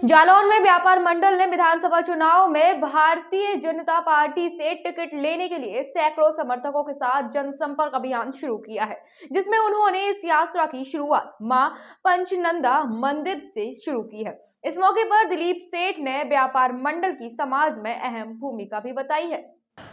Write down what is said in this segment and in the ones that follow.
जालौन में व्यापार मंडल ने विधानसभा चुनाव में भारतीय जनता पार्टी से टिकट लेने के लिए सैकड़ों समर्थकों के साथ जनसंपर्क अभियान शुरू किया है, जिसमें उन्होंने इस यात्रा की शुरुआत मां पंचनंदा मंदिर से शुरू की है। इस मौके पर दिलीप सेठ ने व्यापार मंडल की समाज में अहम भूमिका भी बताई है।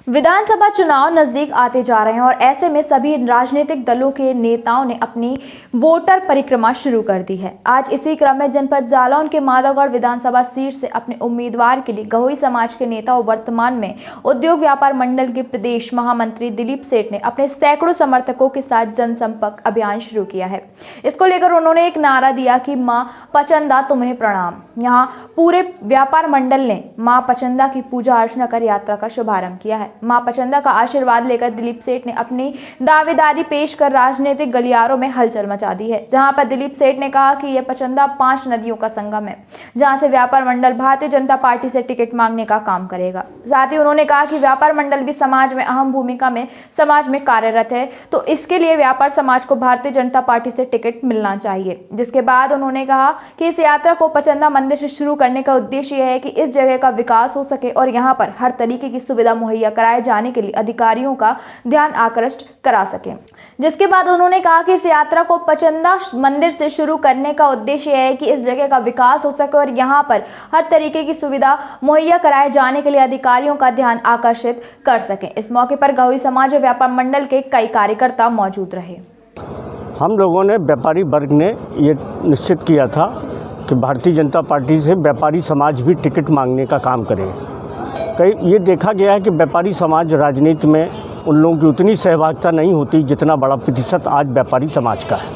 विधानसभा चुनाव नजदीक आते जा रहे हैं और ऐसे में सभी राजनीतिक दलों के नेताओं ने अपनी वोटर परिक्रमा शुरू कर दी है। आज इसी क्रम में जनपद जालौन के माधवगढ़ विधानसभा सीट से अपने उम्मीदवार के लिए गहोई समाज के नेता और वर्तमान में उद्योग व्यापार मंडल के प्रदेश महामंत्री दिलीप सेठ ने अपने सैकड़ों समर्थकों के साथ जनसंपर्क अभियान शुरू किया है। इसको लेकर उन्होंने एक नारा दिया कि मां पचंदा तुम्हें प्रणाम। यहाँ पूरे व्यापार मंडल ने मां पचंदा की पूजा अर्चना कर यात्रा का शुभारंभ किया है। मां पचंदा का आशीर्वाद लेकर दिलीप सेठ ने अपनी दावेदारी पेश कर राजनीतिक गलियारों में हलचल मचा दी है, जहां पर दिलीप सेठ ने कहा कि यह पचंदा 5 नदियों का संगम है, जहां से व्यापार मंडल भारतीय जनता पार्टी से टिकट मांगने का काम करेगा। साथ ही उन्होंने कहा कि व्यापार मंडल भी समाज में अहम भूमिका में समाज में कार्यरत है, तो इसके लिए व्यापार समाज को भारतीय जनता पार्टी से टिकट मिलना चाहिए। जिसके बाद उन्होंने कहा कि इस यात्रा को पचंदा मंदिर से शुरू करने का उद्देश्य यह है कि इस जगह का विकास हो सके और यहाँ पर हर तरीके की सुविधा मुहैया कराए जाने के लिए अधिकारियों का ध्यान आकृष्ट करा सके। जिसके बाद उन्होंने कहा कि इस यात्रा को पचंदा मंदिर से शुरू करने का उद्देश्य है कि इस जगह का विकास हो सके और यहाँ पर हर तरीके की सुविधा मुहैया कराए जाने के लिए अधिकारियों का ध्यान आकर्षित कर सके। इस मौके पर गहोई समाज और व्यापार मंडल के कई कार्यकर्ता मौजूद रहे। हम लोगों ने व्यापारी वर्ग ने ये निश्चित किया था कि भारतीय जनता पार्टी से व्यापारी समाज भी टिकट मांगने का काम करे। ये देखा गया है कि व्यापारी समाज राजनीति में उन लोगों की उतनी सहभागिता नहीं होती जितना बड़ा प्रतिशत आज व्यापारी समाज का है।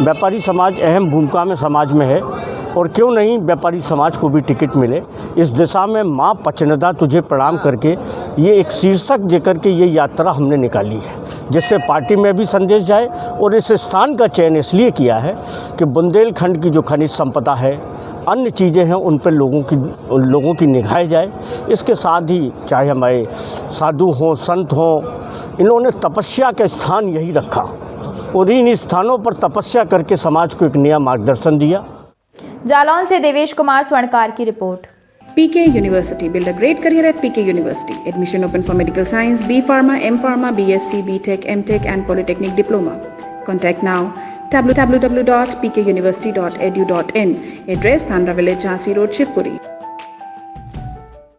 व्यापारी समाज अहम भूमिका में समाज में है और क्यों नहीं व्यापारी समाज को भी टिकट मिले। इस दिशा में माँ पचनदा तुझे प्रणाम करके ये एक शीर्षक देकर के ये यात्रा हमने निकाली है, जिससे पार्टी में भी संदेश जाए। और इस स्थान का चयन इसलिए किया है कि बुंदेलखंड की जो खनिज संपदा है, अन्य चीज़ें हैं, उन पर लोगों की निगाहें जाए। इसके साथ ही चाहे हमारे साधु हों, संत हों, इन्होंने तपस्या का स्थान यही रखा और इन स्थानों पर तपस्या करके समाज को एक नया मार्गदर्शन दिया। जालौन से देवेश कुमार स्वर्णकार की report. PK University. Build a great career at PK University. Admission open for medical science, B Pharma, M Pharma, BSc, BTech, MTech and Polytechnic Diploma. Contact now www.pkuniversity.edu.in. Address Thandra Village, Jhansi Road, Shivpuri.